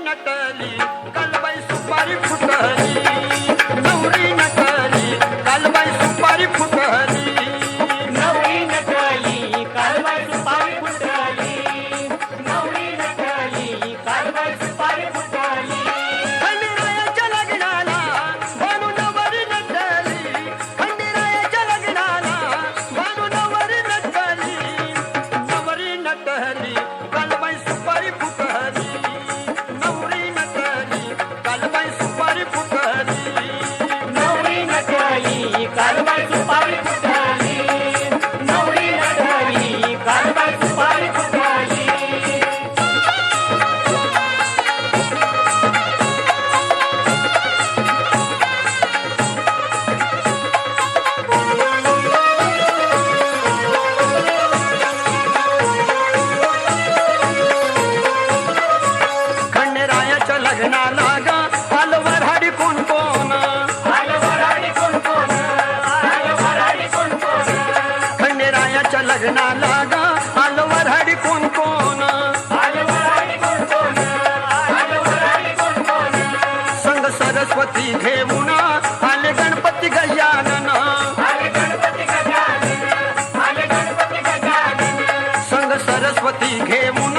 नटली कालबाई सुपारी फुटली, नवरी नटली कालबाई सुपारी फुटली, नवरी नटली कालबाई सुपारी फुटली, नवरी नटली कालबाई सुपारी फुटली. खंडेरायाच्या लग्नाला भानू नवरी नटली, खंडेरायाच्या लग्नाला भानू नवरी नटली, नवरी नटली कालबाई सुपारी फुटली, नवरी नटली कालबाई सुपारी फुटली, नवरी नटली कालबाई सुपारी फुटली, नवरी नटली कालबाई सुपारी फुटली. खंडेरायाच्या लग्नाला ग आलं वऱ्हाडी कोण कोण, आलं वऱ्हाडी कोण कोण, आलं वऱ्हाडी कोण कोण, खंडेरायाच्या लग्नाला ग आलं वऱ्हाडी कोण कोण, आलं वऱ्हाडी कोण कोण, आलं वऱ्हाडी कोण कोण. संग सरस्वती घेऊन आले गणपती गजानन, आले गणपती गजानन, आले गणपती गजानन. संग सरस्वती घेऊन